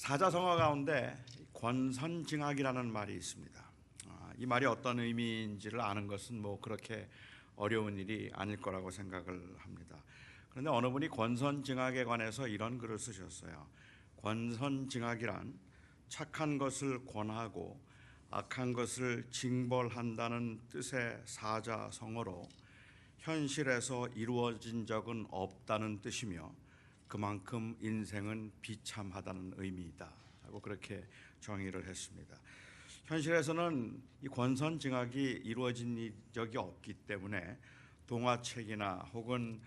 사자성어 가운데 권선징악이라는 말이 있습니다. 이 말이 어떤 의미인지를 아는 것은 뭐 그렇게 어려운 일이 아닐 거라고 생각을 합니다. 그런데 어느 분이 권선징악에 관해서 이런 글을 쓰셨어요. 권선징악이란 착한 것을 권하고 악한 것을 징벌한다는 뜻의 사자성어로 현실에서 이루어진 적은 없다는 뜻이며 그만큼 인생은 비참하다는 의미이다 하고 그렇게 정의를 했습니다. 현실에서는 이 권선징악이 이루어진 적이 없기 때문에 동화책이나 혹은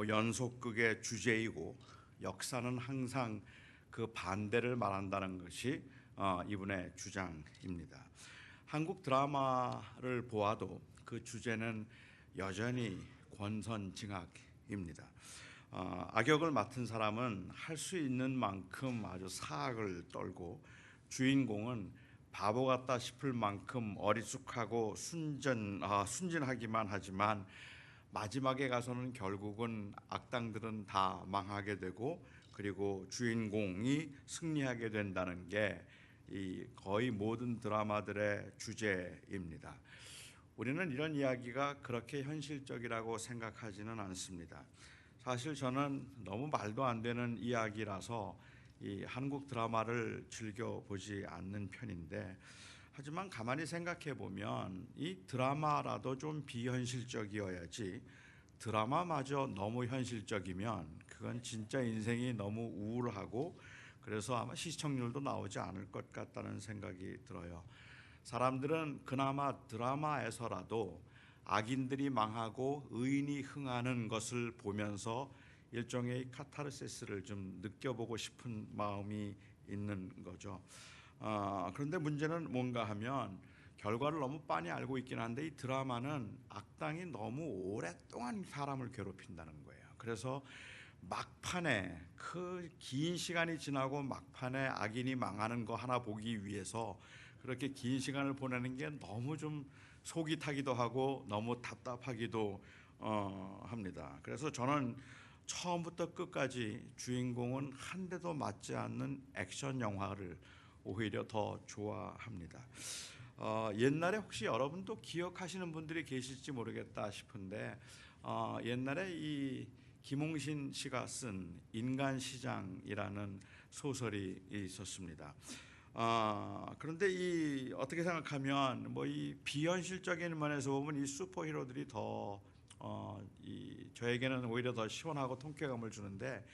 연속극의 주제이고 역사는 항상 그 반대를 말한다는 것이 이분의 주장입니다. 한국 드라마를 보아도 그 주제는 여전히 권선징악입니다. 악역을 맡은 사람은 할 수 있는 만큼 아주 사악을 떨고 주인공은 바보 같다 싶을 만큼 어리숙하고 순진하기만 하지만 마지막에 가서는 결국은 악당들은 다 망하게 되고 그리고 주인공이 승리하게 된다는 게 거의 모든 드라마들의 주제입니다. 우리는 이런 이야기가 그렇게 현실적이라고 생각하지는 않습니다. 사실 저는 너무 말도 안 되는 이야기라서 이 한국 드라마를 즐겨보지 않는 편인데, 하지만 가만히 생각해 보면 이 드라마라도 좀 비현실적이어야지, 드라마마저 너무 현실적이면 그건 진짜 인생이 너무 우울하고 그래서 아마 시청률도 나오지 않을 것 같다는 생각이 들어요. 사람들은 그나마 드라마에서라도 악인들이 망하고 의인이 흥하는 것을 보면서 일종의 카타르시스를 좀 느껴보고 싶은 마음이 있는 거죠. 그런데 문제는 뭔가 하면 결과를 너무 빤히 알고 있긴 한데 이 드라마는 악당이 너무 오랫동안 사람을 괴롭힌다는 거예요. 그래서 막판에 그 긴 시간이 지나고 막판에 악인이 망하는 거 하나 보기 위해서 그렇게 긴 시간을 보내는 게 너무 좀 속이 타기도 하고 너무 답답하기도 합니다. 그래서 저는 처음부터 끝까지 주인공은 한 대도 맞지 않는 액션 영화를 오히려 더 좋아합니다. 옛날에 혹시 여러분도 기억하시는 분들이 계실지 모르겠다 싶은데 옛날에 이 김홍신 씨가 쓴 인간시장이라는 소설이 있었습니다. 그런데 이 어떻게 생각하면 이 비현실적인 면에서 보면 이 슈퍼히어로들이 더 저에게는 오히려 더 시원하고 통쾌감을 주는데,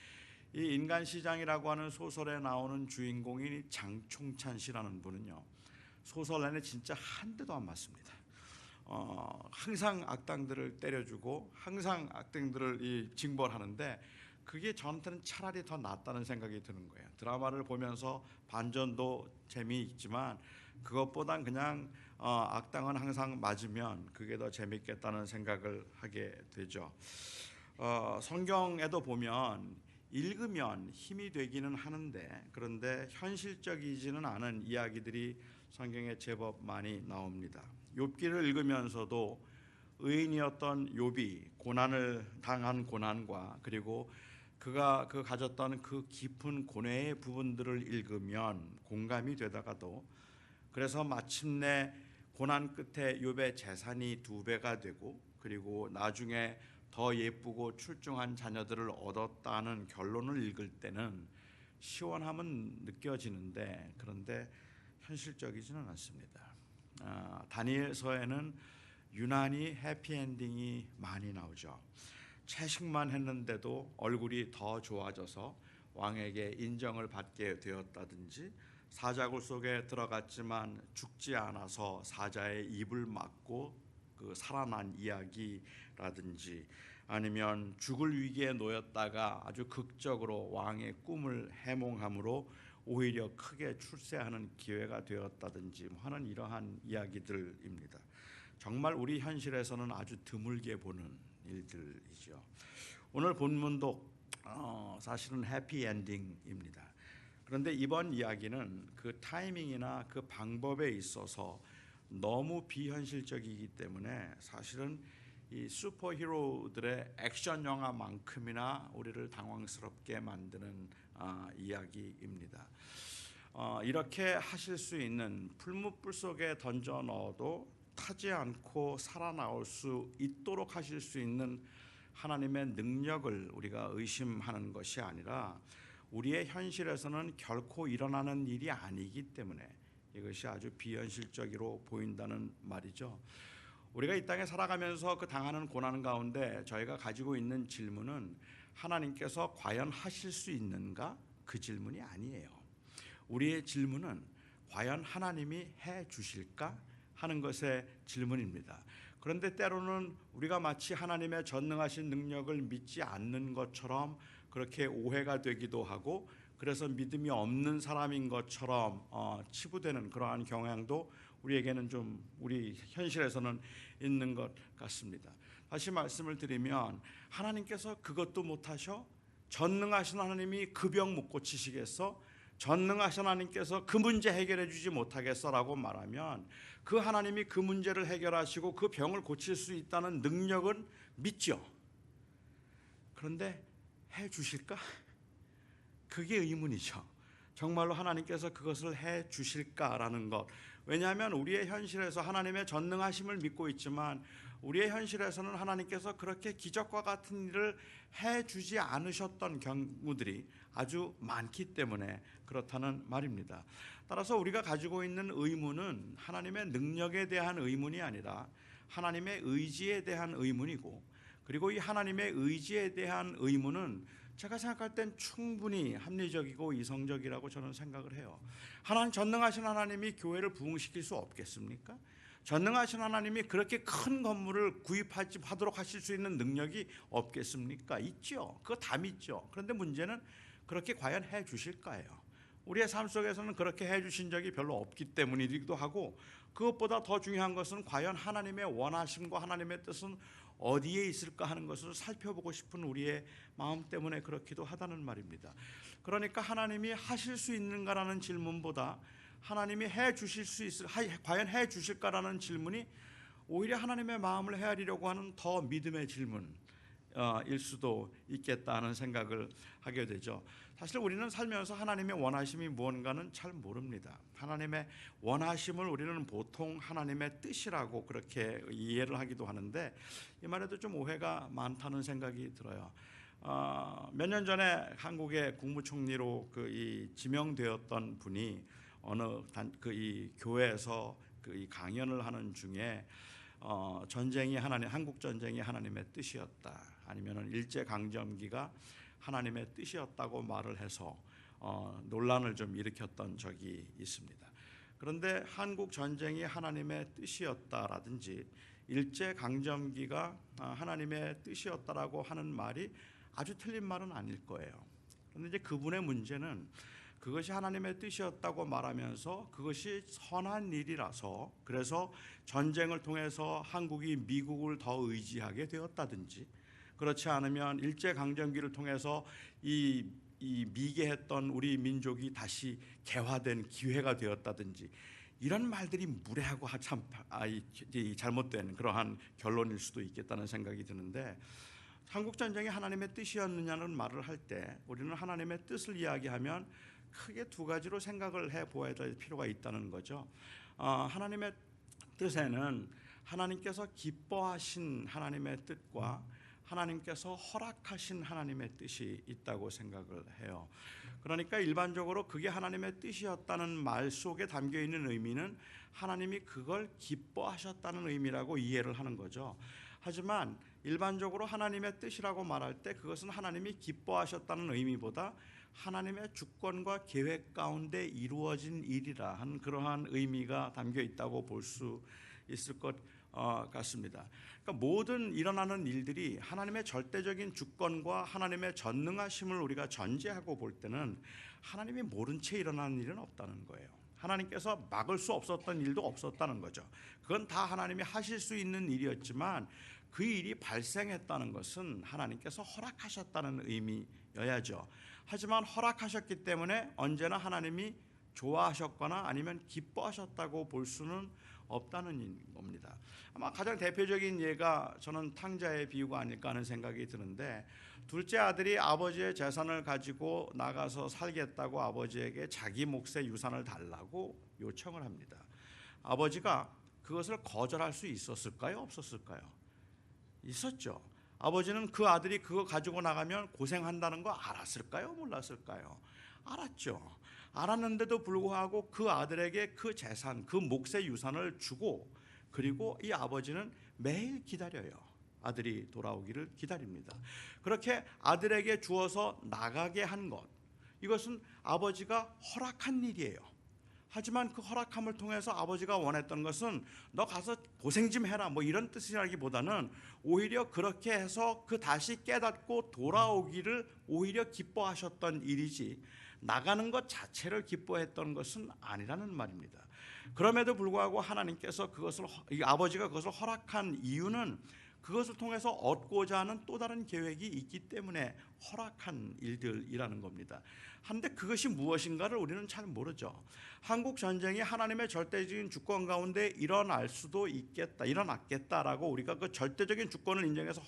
이 인간시장이라고 하는 소설에 나오는 주인공인 장총찬 씨라는 분은요, 소설 내내 진짜 한 대도 안 맞습니다. 항상 악당들을 때려주고 항상 악당들을 징벌하는데 그게 저한테는 차라리 더 낫다는 생각이 드는 거예요. 드라마를 보면서 반전도 재미있지만 그것보단 그냥 악당은 항상 맞으면 그게 더 재밌겠다는 생각을 하게 되죠. 성경에도 보면 읽으면 힘이 되기는 하는데 그런데 현실적이지는 않은 이야기들이 성경에 제법 많이 나옵니다. 욥기를 읽으면서도 의인이었던 욥이 고난을 당한 고난과 그리고 그가 가졌던 그 깊은 고뇌의 부분들을 읽으면 공감이 되다가도 그래서 마침내 고난 끝에 욥의 재산이 2배가 되고 그리고 나중에 더 예쁘고 출중한 자녀들을 얻었다는 결론을 읽을 때는 시원함은 느껴지는데 그런데 현실적이지는 않습니다. 다니엘서에는 유난히 해피엔딩이 많이 나오죠. 채식만 했는데도 얼굴이 더 좋아져서 왕에게 인정을 받게 되었다든지, 사자굴 속에 들어갔지만 죽지 않아서 사자의 입을 막고 살아난 이야기라든지, 아니면 죽을 위기에 놓였다가 아주 극적으로 왕의 꿈을 해몽함으로 오히려 크게 출세하는 기회가 되었다든지 하는 이러한 이야기들입니다. 정말 우리 현실에서는 아주 드물게 보는 일들이죠. 오늘 본문도 사실은 해피엔딩입니다. 그런데 이번 이야기는 그 타이밍이나 그 방법에 있어서 너무 비현실적이기 때문에 사실은 이 슈퍼히어로들의 액션 영화만큼이나 우리를 당황스럽게 만드는 이야기입니다. 이렇게 하실 수 있는 풀무불 속에 던져 넣어도 타지 않고 살아나올 수 있도록 하실 수 있는 하나님의 능력을 우리가 의심하는 것이 아니라 우리의 현실에서는 결코 일어나는 일이 아니기 때문에 이것이 아주 비현실적으로 보인다는 말이죠. 우리가 이 땅에 살아가면서 그 당하는 고난 가운데 저희가 가지고 있는 질문은 하나님께서 과연 하실 수 있는가? 그 질문이 아니에요. 우리의 질문은 과연 하나님이 해 주실까 하는 것의 질문입니다. 그런데 때로는 우리가 마치 하나님의 전능하신 능력을 믿지 않는 것처럼 그렇게 오해가 되기도 하고, 그래서 믿음이 없는 사람인 것처럼 치부되는 그러한 경향도 우리에게는 좀 우리 현실에서는 있는 것 같습니다. 다시 말씀을 드리면 하나님께서 그것도 못하셔? 전능하신 하나님이 그 병 못 고치시겠어? 전능하신 하나님께서 그 문제 해결해 주지 못하겠어라고 말하면 그 하나님이 그 문제를 해결하시고 그 병을 고칠 수 있다는 능력은 믿죠. 그런데 해 주실까? 그게 의문이죠. 정말로 하나님께서 그것을 해 주실까라는 것. 왜냐하면 우리의 현실에서 하나님의 전능하심을 믿고 있지만 우리의 현실에서는 하나님께서 그렇게 기적과 같은 일을 해 주지 않으셨던 경우들이 아주 많기 때문에 그렇다는 말입니다. 따라서 우리가 가지고 있는 의문은 하나님의 능력에 대한 의문이 아니라 하나님의 의지에 대한 의문이고, 그리고 이 하나님의 의지에 대한 의문은 제가 생각할 땐 충분히 합리적이고 이성적이라고 저는 생각을 해요. 하나님, 전능하신 하나님이 교회를 부흥시킬 수 없겠습니까? 전능하신 하나님이 그렇게 큰 건물을 구입하도록 하실 수 있는 능력이 없겠습니까? 있죠. 그거 다 믿죠. 그런데 문제는 그렇게 과연 해 주실까요? 우리의 삶 속에서는 그렇게 해 주신 적이 별로 없기 때문이기도 하고, 그것보다 더 중요한 것은 과연 하나님의 원하심과 하나님의 뜻은 어디에 있을까 하는 것을 살펴보고 싶은 우리의 마음 때문에 그렇기도 하다는 말입니다. 그러니까 하나님이 하실 수 있는가라는 질문보다 하나님이 해 주실 수 있을, 과연 해 주실까라는 질문이 오히려 하나님의 마음을 헤아리려고 하는 더 믿음의 질문 일 수도 있겠다는 생각을 하게 되죠. 사실 우리는 살면서 하나님의 원하심이 무언가는 잘 모릅니다. 하나님의 원하심을 우리는 보통 하나님의 뜻이라고 그렇게 이해를 하기도 하는데, 이 말에도 좀 오해가 많다는 생각이 들어요. 몇 년 전에 한국의 국무총리로 지명되었던 분이 어느 이 교회에서 이 강연을 하는 중에 전쟁이 한국 전쟁이 하나님의 뜻이었다, 아니면은 일제 강점기가 하나님의 뜻이었다고 말을 해서 논란을 좀 일으켰던 적이 있습니다. 그런데 한국 전쟁이 하나님의 뜻이었다라든지 일제 강점기가 하나님의 뜻이었다라고 하는 말이 아주 틀린 말은 아닐 거예요. 그런데 이제 그분의 문제는 그것이 하나님의 뜻이었다고 말하면서 그것이 선한 일이라서, 그래서 전쟁을 통해서 한국이 미국을 더 의지하게 되었다든지, 그렇지 않으면 일제강점기를 통해서 이 미개했던 우리 민족이 다시 개화된 기회가 되었다든지, 이런 말들이 무례하고 참 잘못된 그러한 결론일 수도 있겠다는 생각이 드는데, 한국전쟁이 하나님의 뜻이었느냐는 말을 할 때 우리는 하나님의 뜻을 이야기하면 크게 두 가지로 생각을 해보아야 될 필요가 있다는 거죠. 하나님의 뜻에는 하나님께서 기뻐하신 하나님의 뜻과 하나님께서 허락하신 하나님의 뜻이 있다고 생각을 해요. 그러니까 일반적으로 그게 하나님의 뜻이었다는 말 속에 담겨있는 의미는 하나님이 그걸 기뻐하셨다는 의미라고 이해를 하는 거죠. 하지만 일반적으로 하나님의 뜻이라고 말할 때 그것은 하나님이 기뻐하셨다는 의미보다 하나님의 주권과 계획 가운데 이루어진 일이라 하는 그러한 의미가 담겨 있다고 볼 수 있을 것 같습니다. 그러니까 모든 일어나는 일들이 하나님의 절대적인 주권과 하나님의 전능하심을 우리가 전제하고 볼 때는 하나님이 모른 채 일어나는 일은 없다는 거예요. 하나님께서 막을 수 없었던 일도 없었다는 거죠. 그건 다 하나님이 하실 수 있는 일이었지만 그 일이 발생했다는 것은 하나님께서 허락하셨다는 의미여야죠. 하지만 허락하셨기 때문에 언제나 하나님이 좋아하셨거나 아니면 기뻐하셨다고 볼 수는 없다는 겁니다. 아마 가장 대표적인 예가 저는 탕자의 비유가 아닐까 하는 생각이 드는데, 둘째 아들이 아버지의 재산을 가지고 나가서 살겠다고 아버지에게 자기 몫의 유산을 달라고 요청을 합니다. 아버지가 그것을 거절할 수 있었을까요? 없었을까요? 있었죠. 아버지는 그 아들이 그거 가지고 나가면 고생한다는 거 알았을까요? 몰랐을까요? 알았죠. 알았는데도 불구하고 그 아들에게 그 재산, 그 몫의 유산을 주고, 그리고 이 아버지는 매일 기다려요. 아들이 돌아오기를 기다립니다. 그렇게 아들에게 주어서 나가게 한 것, 이것은 아버지가 허락한 일이에요. 하지만 그 허락함을 통해서 아버지가 원했던 것은 너 가서 고생 좀 해라 뭐 이런 뜻이라기보다는 오히려 그렇게 해서 그 다시 깨닫고 돌아오기를 오히려 기뻐하셨던 일이지, 나가는 것 자체를 기뻐했던 것은 아니라는 말입니다. 그럼에도 불구하고 하나님께서 아버지가 그것을 허락한 이유는 그것을 통해서 얻고자 하는 또 다른 계획이 있기 때문에 허락한 일들이라는 겁니다. 한데 그것이 무엇인가를 우리는 잘 모르죠. 한국 전쟁이 하나님의 절대적인 주권 가운데 일어났겠다라고 우리가 그 절대적인 주권을 인정해서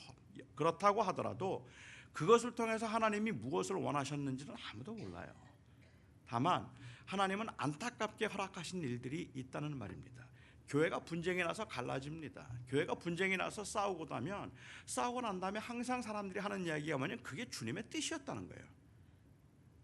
그렇다고 하더라도 그것을 통해서 하나님이 무엇을 원하셨는지는 아무도 몰라요. 다만 하나님은 안타깝게 허락하신 일들이 있다는 말입니다. 교회가 분쟁이 나서 갈라집니다. 교회가 분쟁이 나서 싸우고 난 다음에 항상 사람들이 하는 이야기가 뭐냐면 그게 주님의 뜻이었다는 거예요.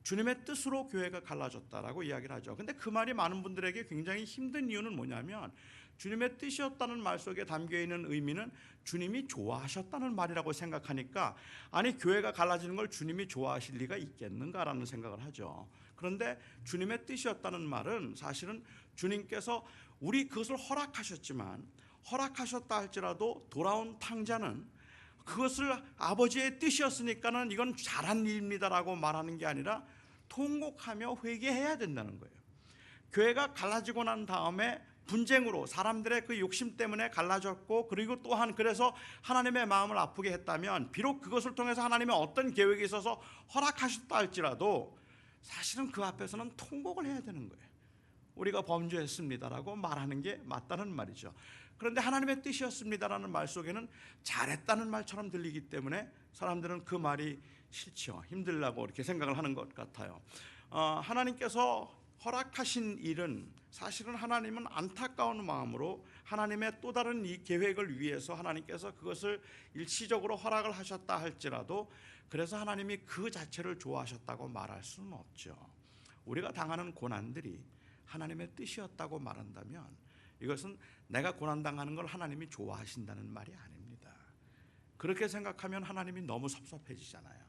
주님의 뜻으로 교회가 갈라졌다라고 이야기를 하죠. 근데 그 말이 많은 분들에게 굉장히 힘든 이유는 뭐냐면, 주님의 뜻이었다는 말 속에 담겨있는 의미는 주님이 좋아하셨다는 말이라고 생각하니까, 아니 교회가 갈라지는 걸 주님이 좋아하실 리가 있겠는가라는 생각을 하죠. 그런데 주님의 뜻이었다는 말은 사실은 주님께서 우리 그것을 허락하셨지만, 허락하셨다 할지라도 돌아온 탕자는 그것을 아버지의 뜻이었으니까는 이건 잘한 일입니다라고 말하는 게 아니라 통곡하며 회개해야 된다는 거예요. 교회가 갈라지고 난 다음에 분쟁으로 사람들의 그 욕심 때문에 갈라졌고, 그리고 또한 그래서 하나님의 마음을 아프게 했다면, 비록 그것을 통해서 하나님의 어떤 계획이 있어서 허락하셨다 할지라도 사실은 그 앞에서는 통곡을 해야 되는 거예요. 우리가 범죄했습니다라고 말하는 게 맞다는 말이죠. 그런데 하나님의 뜻이었습니다라는 말 속에는 잘했다는 말처럼 들리기 때문에 사람들은 그 말이 싫죠. 힘들라고 이렇게 생각을 하는 것 같아요. 하나님께서 허락하신 일은 사실은 하나님은 안타까운 마음으로 하나님의 또 다른 이 계획을 위해서 하나님께서 그것을 일시적으로 허락을 하셨다 할지라도, 그래서 하나님이 그 자체를 좋아하셨다고 말할 수는 없죠. 우리가 당하는 고난들이 하나님의 뜻이었다고 말한다면 이것은 내가 고난당하는 걸 하나님이 좋아하신다는 말이 아닙니다. 그렇게 생각하면 하나님이 너무 섭섭해지잖아요.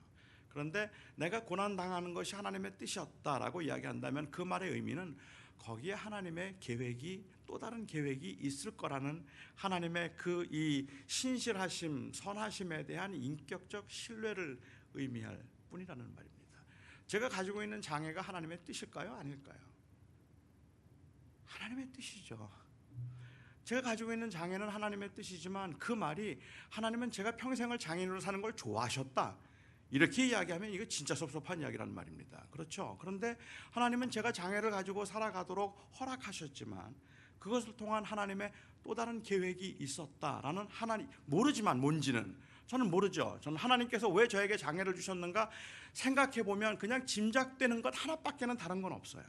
그런데 내가 고난당하는 것이 하나님의 뜻이었다라고 이야기한다면 그 말의 의미는 거기에 하나님의 계획이, 또 다른 계획이 있을 거라는 하나님의 그 이 신실하심, 선하심에 대한 인격적 신뢰를 의미할 뿐이라는 말입니다. 제가 가지고 있는 장애가 하나님의 뜻일까요? 아닐까요? 하나님의 뜻이죠. 제가 가지고 있는 장애는 하나님의 뜻이지만 그 말이 하나님은 제가 평생을 장애인으로 사는 걸 좋아하셨다, 이렇게 이야기하면 이거 진짜 섭섭한 이야기라는 말입니다. 그렇죠? 그런데 하나님은 제가 장애를 가지고 살아가도록 허락하셨지만 그것을 통한 하나님의 또 다른 계획이 있었다라는, 하나님 모르지만 뭔지는 저는 모르죠. 저는 하나님께서 왜 저에게 장애를 주셨는가 생각해 보면 그냥 짐작되는 것 하나밖에는 다른 건 없어요.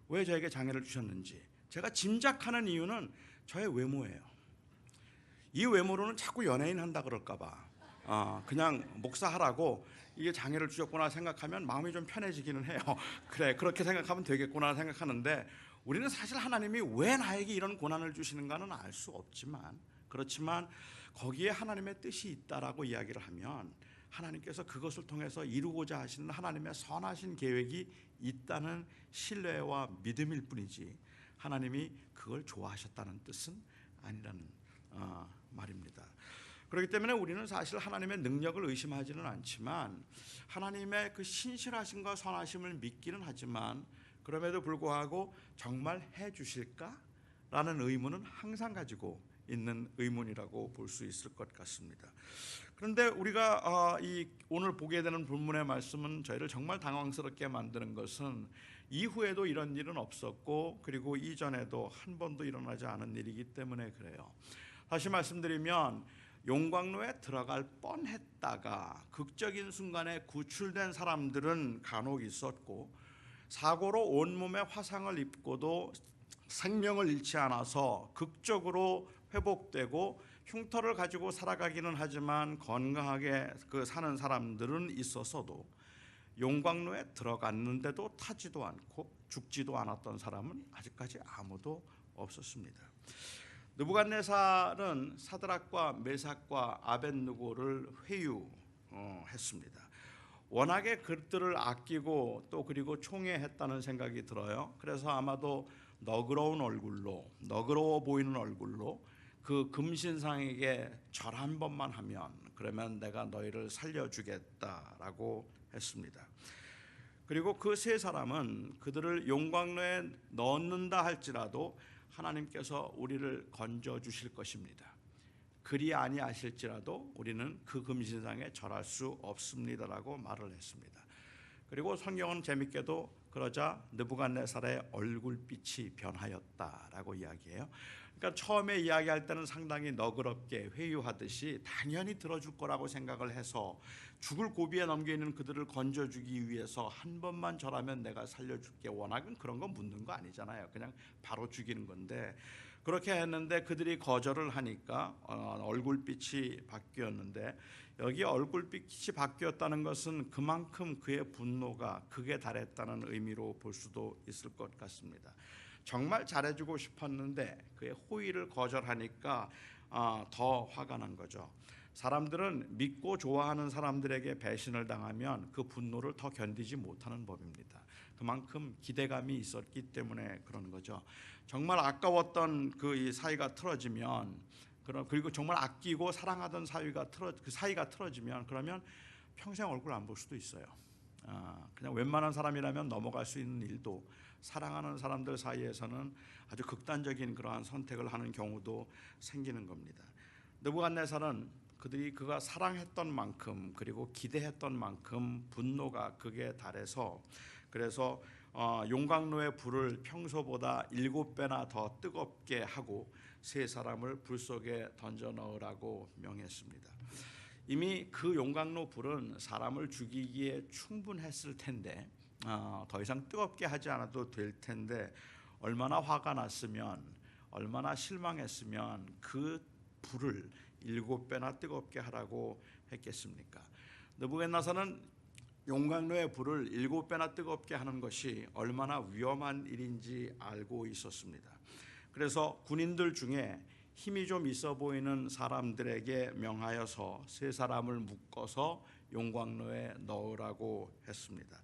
왜 저에게 장애를 주셨는지 제가 짐작하는 이유는 저의 외모예요. 이 외모로는 자꾸 연예인 한다 그럴까 봐 그냥 목사하라고 이게 장애를 주셨구나 생각하면 마음이 좀 편해지기는 해요. 그래, 그렇게 생각하면 되겠구나 생각하는데, 우리는 사실 하나님이 왜 나에게 이런 고난을 주시는가는 알 수 없지만, 그렇지만 거기에 하나님의 뜻이 있다라고 이야기를 하면 하나님께서 그것을 통해서 이루고자 하시는 하나님의 선하신 계획이 있다는 신뢰와 믿음일 뿐이지, 하나님이 그걸 좋아하셨다는 뜻은 아니라는 말입니다. 그렇기 때문에 우리는 사실 하나님의 능력을 의심하지는 않지만 하나님의 그 신실하심과 선하심을 믿기는 하지만, 그럼에도 불구하고 정말 해 주실까라는 의문은 항상 가지고 있는 의문이라고 볼 수 있을 것 같습니다. 그런데 우리가 이 오늘 보게 되는 본문의 말씀은 저희를 정말 당황스럽게 만드는 것은 이후에도 이런 일은 없었고 그리고 이전에도 한 번도 일어나지 않은 일이기 때문에 그래요. 다시 말씀드리면 용광로에 들어갈 뻔했다가 극적인 순간에 구출된 사람들은 간혹 있었고, 사고로 온몸에 화상을 입고도 생명을 잃지 않아서 극적으로 회복되고 흉터를 가지고 살아가기는 하지만 건강하게 사는 사람들은 있었어도 용광로에 들어갔는데도 타지도 않고 죽지도 않았던 사람은 아직까지 아무도 없었습니다. 느부갓네살은 사드락과 메삭과 아벳느고를 회유했습니다. 워낙에 그들을 아끼고 또 그리고 총애했다는 생각이 들어요. 그래서 아마도 너그러워 보이는 얼굴로 그 금신상에게 절 한 번만 하면 그러면 내가 너희를 살려주겠다라고 했습니다. 그리고 그 세 사람은 그들을 용광로에 넣는다 할지라도 하나님께서 우리를 건져 주실 것입니다. 그리 아니하실지라도 우리는 그 금신상에 절할 수 없습니다라고 말을 했습니다. 그리고 성경은 재밌게도 그러자 느부갓네살의 얼굴빛이 변하였다라고 이야기해요. 그러니까 처음에 이야기할 때는 상당히 너그럽게 회유하듯이 당연히 들어줄 거라고 생각을 해서 죽을 고비에 넘겨 있는 그들을 건져주기 위해서 한 번만 절하면 내가 살려줄게, 워낙은 그런 거 묻는 거 아니잖아요. 그냥 바로 죽이는 건데 그렇게 했는데 그들이 거절을 하니까 얼굴빛이 바뀌었는데, 여기 얼굴빛이 바뀌었다는 것은 그만큼 그의 분노가 극에 달했다는 의미로 볼 수도 있을 것 같습니다. 정말 잘해주고 싶었는데 그의 호의를 거절하니까 더 화가 난 거죠. 사람들은 믿고 좋아하는 사람들에게 배신을 당하면 그 분노를 더 견디지 못하는 법입니다. 그만큼 기대감이 있었기 때문에 그런 거죠. 정말 아까웠던 그 사이가 틀어지면, 그리고 정말 아끼고 사랑하던 사이가 틀어지면 그러면 평생 얼굴 안 볼 수도 있어요. 그냥 웬만한 사람이라면 넘어갈 수 있는 일도 사랑하는 사람들 사이에서는 아주 극단적인 그러한 선택을 하는 경우도 생기는 겁니다. 느부갓네살은 그가 사랑했던 만큼 그리고 기대했던 만큼 분노가 극에 달해서, 그래서 용광로의 불을 평소보다 7배나 더 뜨겁게 하고 세 사람을 불 속에 던져 넣으라고 명했습니다. 이미 그 용광로 불은 사람을 죽이기에 충분했을 텐데 더 이상 뜨겁게 하지 않아도 될 텐데 얼마나 화가 났으면, 얼마나 실망했으면 그 불을 7배나 뜨겁게 하라고 했겠습니까? 느부갓네살은 용광로의 불을 7배나 뜨겁게 하는 것이 얼마나 위험한 일인지 알고 있었습니다. 그래서 군인들 중에 힘이 좀 있어 보이는 사람들에게 명하여서 세 사람을 묶어서 용광로에 넣으라고 했습니다.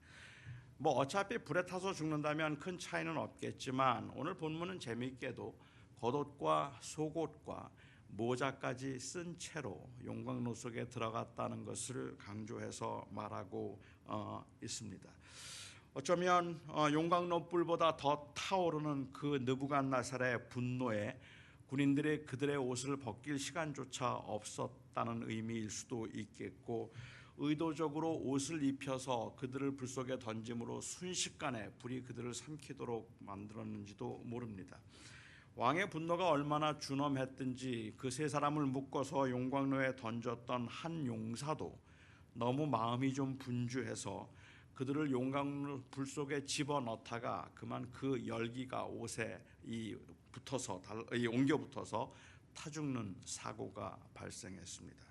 어차피 불에 타서 죽는다면 큰 차이는 없겠지만 오늘 본문은 재미있게도 겉옷과 속옷과 모자까지 쓴 채로 용광로 속에 들어갔다는 것을 강조해서 말하고 있습니다. 어쩌면 용광로 불보다 더 타오르는 그 느부갓네살의 분노에 군인들이 그들의 옷을 벗길 시간조차 없었다는 의미일 수도 있겠고, 의도적으로 옷을 입혀서 그들을 불 속에 던짐으로 순식간에 불이 그들을 삼키도록 만들었는지도 모릅니다. 왕의 분노가 얼마나 준엄했든지 그 세 사람을 묶어서 용광로에 던졌던 한 용사도 너무 마음이 좀 분주해서 그들을 용광로 불 속에 집어넣다가 그만 그 열기가 옷에 옮겨 붙어서 타 죽는 사고가 발생했습니다.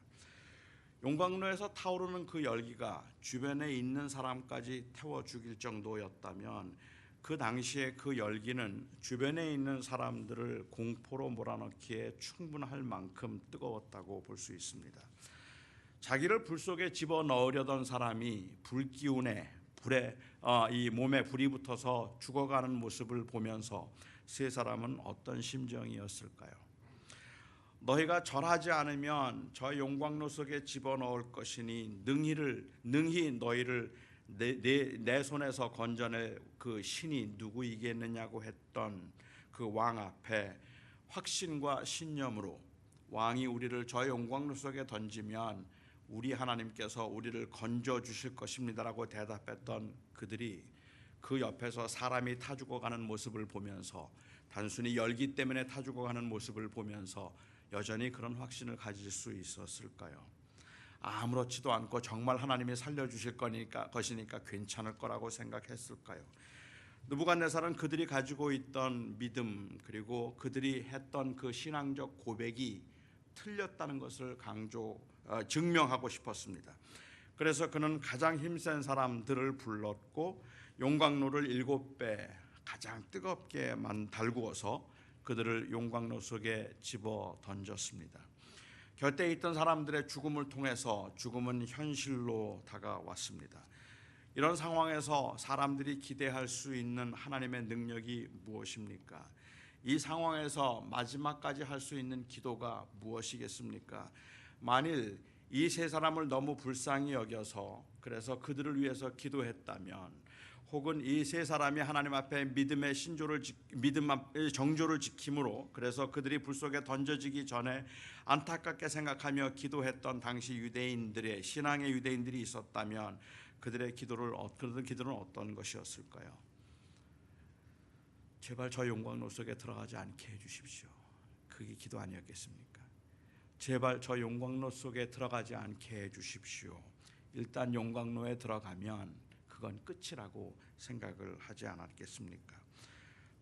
용광로에서 타오르는 그 열기가 주변에 있는 사람까지 태워 죽일 정도였다면 그 당시에 그 열기는 주변에 있는 사람들을 공포로 몰아넣기에 충분할 만큼 뜨거웠다고 볼 수 있습니다. 자기를 불 속에 집어넣으려던 사람이 불기운에 이 몸에 불이 붙어서 죽어가는 모습을 보면서 세 사람은 어떤 심정이었을까요? 너희가 절하지 않으면 저 용광로 속에 집어넣을 것이니 능히 너희를 내 손에서 건져낼 그 신이 누구이겠느냐고 했던 그 왕 앞에 확신과 신념으로 왕이 우리를 저 용광로 속에 던지면 우리 하나님께서 우리를 건져 주실 것입니다라고 대답했던 그들이 그 옆에서 사람이 타 죽어가는 모습을 보면서, 단순히 열기 때문에 타 죽어가는 모습을 보면서 여전히 그런 확신을 가질 수 있었을까요? 아무렇지도 않고 정말 하나님이 살려주실 것이니까 괜찮을 거라고 생각했을까요? 느부갓네살은 그들이 가지고 있던 믿음, 그리고 그들이 했던 그 신앙적 고백이 틀렸다는 것을 증명하고 싶었습니다. 그래서 그는 가장 힘센 사람들을 불렀고 용광로를 7배 가장 뜨겁게 달구어서 그들을 용광로 속에 집어 던졌습니다. 곁에 있던 사람들의 죽음을 통해서 죽음은 현실로 다가왔습니다. 이런 상황에서 사람들이 기대할 수 있는 하나님의 능력이 무엇입니까? 이 상황에서 마지막까지 할 수 있는 기도가 무엇이겠습니까? 만일 이 세 사람을 너무 불쌍히 여겨서 그래서 그들을 위해서 기도했다면, 혹은 이 세 사람이 하나님 앞에 믿음의 정조를 지킴으로 그래서 그들이 불 속에 던져지기 전에 안타깝게 생각하며 기도했던 당시 유대인들의 신앙의 유대인들이 있었다면 그들의 기도는 어떤 것이었을까요? 제발 저 용광로 속에 들어가지 않게 해주십시오. 그게 기도 아니었겠습니까? 제발 저 용광로 속에 들어가지 않게 해주십시오. 일단 용광로에 들어가면 그건 끝이라고 생각을 하지 않았겠습니까?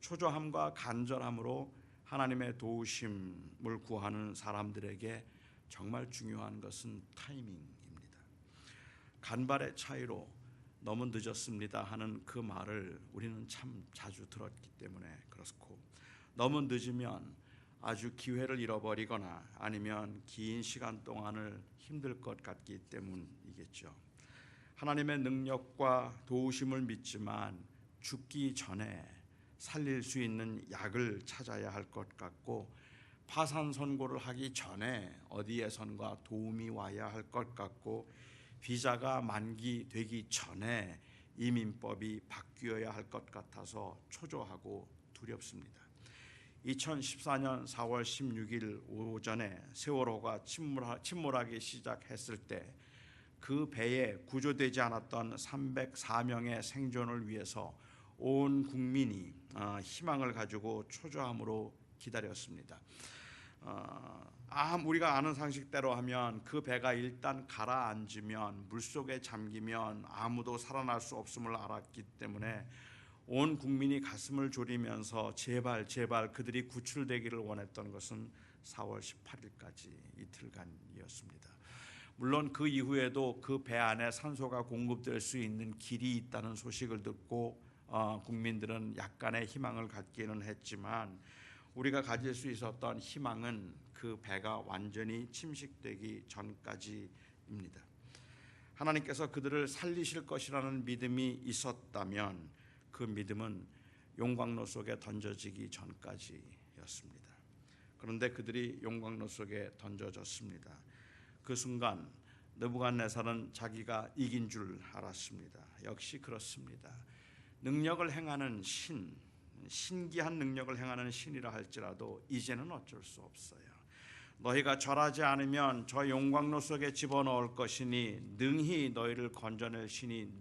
초조함과 간절함으로 하나님의 도우심을 구하는 사람들에게 정말 중요한 것은 타이밍입니다. 간발의 차이로 너무 늦었습니다 하는 그 말을 우리는 참 자주 들었기 때문에 그렇고, 너무 늦으면 아주 기회를 잃어버리거나 아니면 긴 시간 동안을 힘들 것 같기 때문이겠죠. 하나님의 능력과 도우심을 믿지만 죽기 전에 살릴 수 있는 약을 찾아야 할 것 같고, 파산 선고를 하기 전에 어디에선가 도움이 와야 할 것 같고, 비자가 만기되기 전에 이민법이 바뀌어야 할 것 같아서 초조하고 두렵습니다. 2014년 4월 16일 오전에 세월호가 침몰하기 시작했을 때 그 배에 구조되지 않았던 304명의 생존을 위해서 온 국민이 희망을 가지고 초조함으로 기다렸습니다. 우리가 아는 상식대로 하면 그 배가 일단 가라앉으면 물속에 잠기면 아무도 살아날 수 없음을 알았기 때문에 온 국민이 가슴을 졸이면서 제발 그들이 구출되기를 원했던 것은 4월 18일까지 이틀간이었습니다. 물론 그 이후에도 그 배 안에 산소가 공급될 수 있는 길이 있다는 소식을 듣고 국민들은 약간의 희망을 갖기는 했지만, 우리가 가질 수 있었던 희망은 그 배가 완전히 침식되기 전까지입니다. 하나님께서 그들을 살리실 것이라는 믿음이 있었다면 그 믿음은 용광로 속에 던져지기 전까지였습니다. 그런데 그들이 용광로 속에 던져졌습니다. 그 순간 느부갓네살은 자기가 이긴 줄 알았습니다. 역시 그렇습니다. 능력을 행하는 신기한 능력을 행하는 신이라 할지라도 이제는 어쩔 수 없어요. 너희가 절하지 않으면 저 용광로 속에 집어넣을 것이니 능히 너희를 건져낼 신이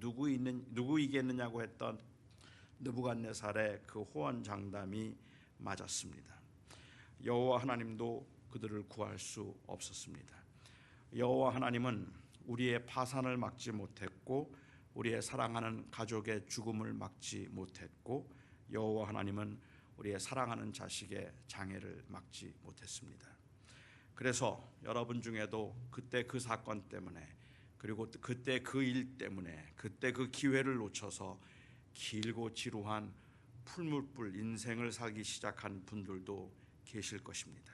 누구이겠느냐고 했던 느부갓네살의 그 호언장담이 맞았습니다. 여호와 하나님도 그들을 구할 수 없었습니다. 여호와 하나님은 우리의 파산을 막지 못했고, 우리의 사랑하는 가족의 죽음을 막지 못했고, 여호와 하나님은 우리의 사랑하는 자식의 장애를 막지 못했습니다. 그래서 여러분 중에도 그때 그 사건 때문에, 그리고 그때 그 일 때문에, 그때 그 기회를 놓쳐서 길고 지루한 풀물불 인생을 살기 시작한 분들도 계실 것입니다.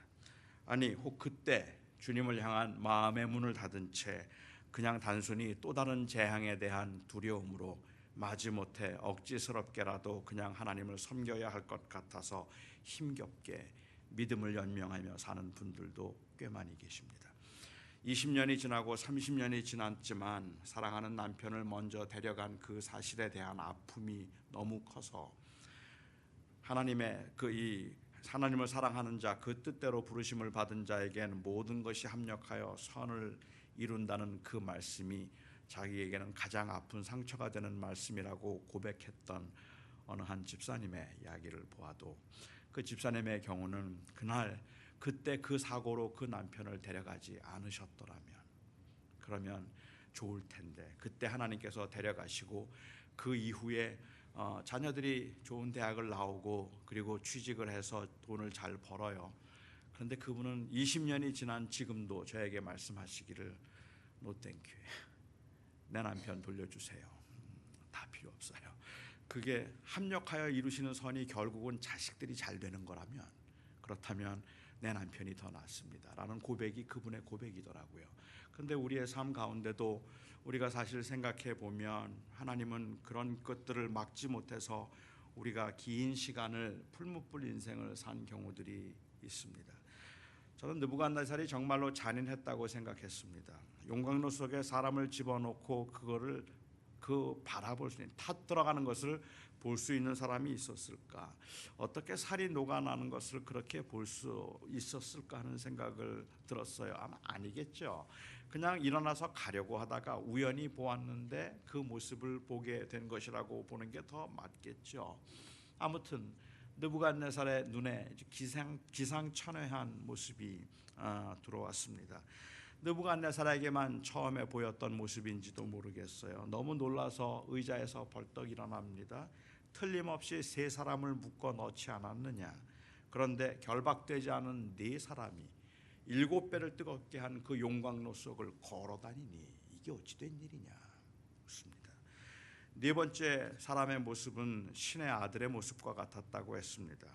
아니, 혹 그때 주님을 향한 마음의 문을 닫은 채 그냥 단순히 또 다른 재앙에 대한 두려움으로 마지못해 억지스럽게라도 그냥 하나님을 섬겨야 할 것 같아서 힘겹게 믿음을 연명하며 사는 분들도 꽤 많이 계십니다. 20년이 지나고 30년이 지났지만 사랑하는 남편을 먼저 데려간 그 사실에 대한 아픔이 너무 커서 하나님의 이 하나님을 사랑하는 자, 그 뜻대로 부르심을 받은 자에게는 모든 것이 합력하여 선을 이룬다는 그 말씀이 자기에게는 가장 아픈 상처가 되는 말씀이라고 고백했던 어느 한 집사님의 이야기를 보아도, 그 집사님의 경우는 그때 그 사고로 그 남편을 데려가지 않으셨더라면, 그러면 좋을 텐데, 그때 하나님께서 데려가시고 그 이후에 자녀들이 좋은 대학을 나오고 그리고 취직을 해서 돈을 잘 벌어요. 그런데 그분은 20년이 지난 지금도 저에게 말씀하시기를, No thank you, 내 남편 돌려주세요. 다 필요 없어요. 그게 합력하여 이루시는 선이 결국은 자식들이 잘 되는 거라면, 그렇다면 내 남편이 더 낫습니다 라는 고백이 그분의 고백이더라고요. 그런데 우리의 삶 가운데도 우리가 사실 생각해 보면 하나님은 그런 것들을 막지 못해서 우리가 긴 시간을 풀무불 인생을 산 경우들이 있습니다. 저는 느부갓네살이 정말로 잔인했다고 생각했습니다. 용광로 속에 사람을 집어넣고 그거를 바라볼 수 있는, 타 들어가는 것을 볼 수 있는 사람이 있었을까? 어떻게 살이 녹아나는 것을 그렇게 볼 수 있었을까 하는 생각을 들었어요. 아마 아니겠죠. 그냥 일어나서 가려고 하다가 우연히 보았는데 그 모습을 보게 된 것이라고 보는 게 더 맞겠죠. 아무튼 느부갓네살의 눈에 기상천외한 모습이 들어왔습니다. 느부갓네살에게만 처음에 보였던 모습인지도 모르겠어요. 너무 놀라서 의자에서 벌떡 일어납니다. 틀림없이 3사람을 묶어 넣지 않았느냐. 그런데 결박되지 않은 4사람이 7배를 뜨겁게 한 그 용광로 속을 걸어다니니 이게 어찌 된 일이냐 묻습니다. 4번째 사람의 모습은 신의 아들의 모습과 같았다고 했습니다.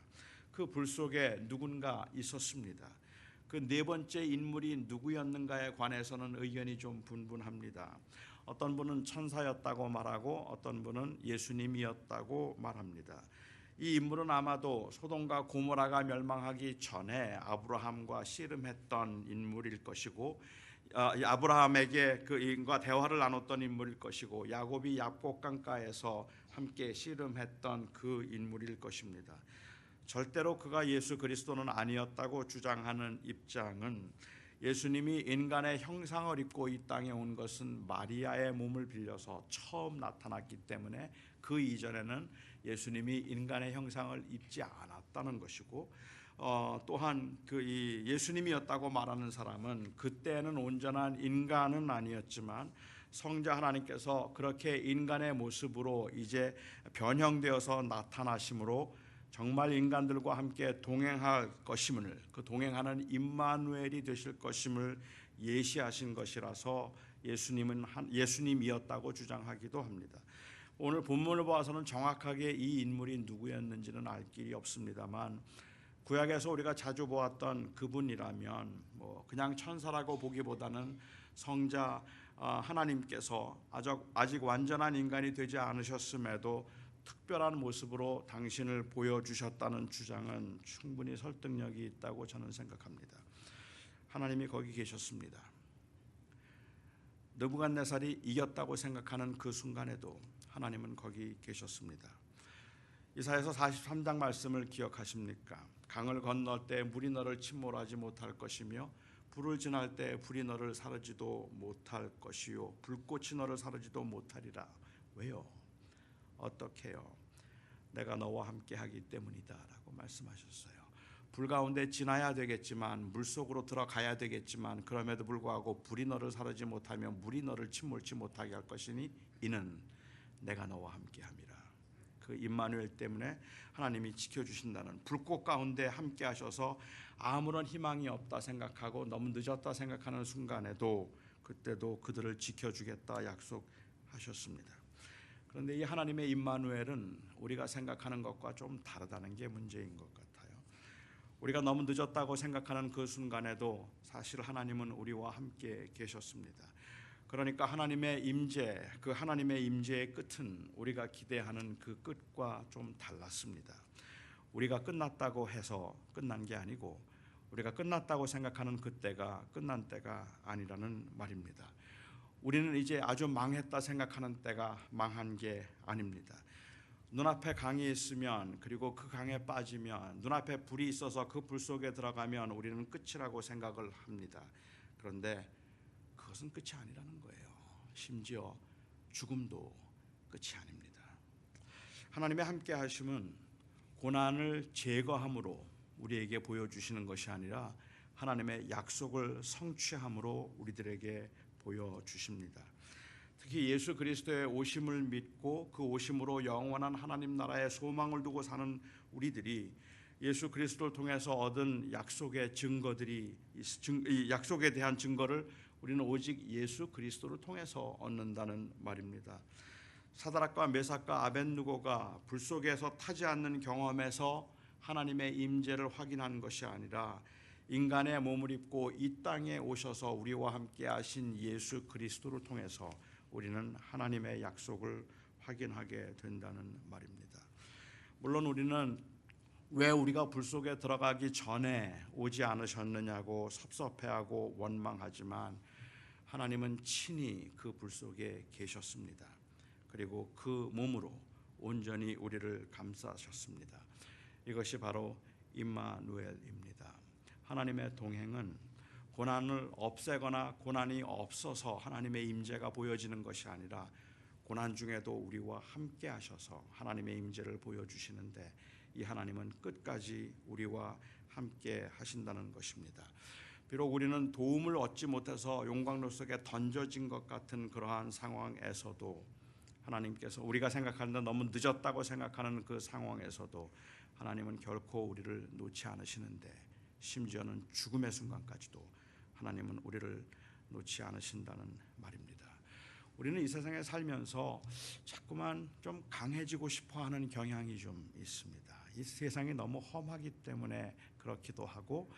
그 불 속에 누군가 있었습니다. 그 4번째 인물이 누구였는가에 관해서는 의견이 좀 분분합니다. 어떤 분은 천사였다고 말하고 어떤 분은 예수님이었다고 말합니다. 이 인물은 아마도 소돔과 고모라가 멸망하기 전에 아브라함과 씨름했던 인물일 것이고, 아브라함에게 그인과 대화를 나눴던 인물일 것이고, 야곱이 야복 강가에서 함께 씨름했던 그 인물일 것입니다. 절대로 그가 예수 그리스도는 아니었다고 주장하는 입장은, 예수님이 인간의 형상을 입고 이 땅에 온 것은 마리아의 몸을 빌려서 처음 나타났기 때문에 그 이전에는 예수님이 인간의 형상을 입지 않았다는 것이고, 또한 이 예수님이었다고 말하는 사람은 그때는 온전한 인간은 아니었지만 성자 하나님께서 그렇게 인간의 모습으로 이제 변형되어서 나타나심으로 정말 인간들과 함께 동행할 것임을, 그 동행하는 임마누엘이 되실 것임을 예시하신 것이라서 예수님이었다고 주장하기도 합니다. 오늘 본문을 보아서는 정확하게 이 인물이 누구였는지는 알 길이 없습니다만, 구약에서 우리가 자주 보았던 그분이라면 그냥 천사라고 보기보다는 성자 하나님께서 아직 완전한 인간이 되지 않으셨음에도 특별한 모습으로 당신을 보여주셨다는 주장은 충분히 설득력이 있다고 저는 생각합니다. 하나님이 거기 계셨습니다. 느부갓네살이 이겼다고 생각하는 그 순간에도 하나님은 거기 계셨습니다. 이사야서 43장 말씀을 기억하십니까? 강을 건널 때 물이 너를 침몰하지 못할 것이며 불을 지날 때 불이 너를 사르지도 못할 것이요 불꽃이 너를 사르지도 못하리라. 왜요? 어떻게요? 내가 너와 함께 하기 때문이다 라고 말씀하셨어요. 불 가운데 지나야 되겠지만, 물속으로 들어가야 되겠지만, 그럼에도 불구하고 불이 너를 사르지 못하면 물이 너를 침몰치 못하게 할 것이니 이는 내가 너와 함께 함이라. 그 임마누엘 때문에 하나님이 지켜주신다는, 불꽃 가운데 함께 하셔서 아무런 희망이 없다 생각하고 너무 늦었다 생각하는 순간에도 그때도 그들을 지켜주겠다 약속하셨습니다. 그런데 이 하나님의 임마누엘은 우리가 생각하는 것과 좀 다르다는 게 문제인 것 같아요. 우리가 너무 늦었다고 생각하는 그 순간에도 사실 하나님은 우리와 함께 계셨습니다. 그러니까 하나님의 임재, 그 하나님의 임재의 끝은 우리가 기대하는 그 끝과 좀 달랐습니다. 우리가 끝났다고 해서 끝난 게 아니고, 우리가 끝났다고 생각하는 그때가 끝난 때가 아니라는 말입니다. 우리는 이제 아주 망했다 생각하는 때가 망한 게 아닙니다. 눈앞에 강이 있으면, 그리고 그 강에 빠지면, 눈앞에 불이 있어서 그 불 속에 들어가면 우리는 끝이라고 생각을 합니다. 그런데 그것은 끝이 아니라는 거예요. 심지어 죽음도 끝이 아닙니다. 하나님의 함께 하심은 고난을 제거함으로 우리에게 보여주시는 것이 아니라 하나님의 약속을 성취함으로 우리들에게 보여주십니다. 특히 예수 그리스도의 오심을 믿고 그 오심으로 영원한 하나님 나라의 소망을 두고 사는 우리들이 예수 그리스도를 통해서 얻은 약속의 증거들이, 이 약속에 대한 증거를 우리는 오직 예수 그리스도를 통해서 얻는다는 말입니다. 사드락과 메삭과 아벳느고가 불 속에서 타지 않는 경험에서 하나님의 임재를 확인한 것이 아니라 인간의 몸을 입고 이 땅에 오셔서 우리와 함께 하신 예수 그리스도를 통해서 우리는 하나님의 약속을 확인하게 된다는 말입니다. 물론 우리는 왜 우리가 불 속에 들어가기 전에 오지 않으셨느냐고 섭섭해하고 원망하지만 하나님은 친히 그 불 속에 계셨습니다. 그리고 그 몸으로 온전히 우리를 감싸셨습니다. 이것이 바로 임마누엘입니다. 하나님의 동행은 고난을 없애거나 고난이 없어서 하나님의 임재가 보여지는 것이 아니라 고난 중에도 우리와 함께 하셔서 하나님의 임재를 보여주시는데 이 하나님은 끝까지 우리와 함께 하신다는 것입니다. 비록 우리는 도움을 얻지 못해서 용광로 속에 던져진 것 같은 그러한 상황에서도 하나님께서 우리가 생각하는데 너무 늦었다고 생각하는 그 상황에서도 하나님은 결코 우리를 놓지 않으시는데 심지어는 죽음의 순간까지도 하나님은 우리를 놓지 않으신다는 말입니다. 우리는 이 세상에 살면서 자꾸만 좀 강해지고 싶어하는 경향이 좀 있습니다. 이 세상이 너무 험하기 때문에 그렇기도 하고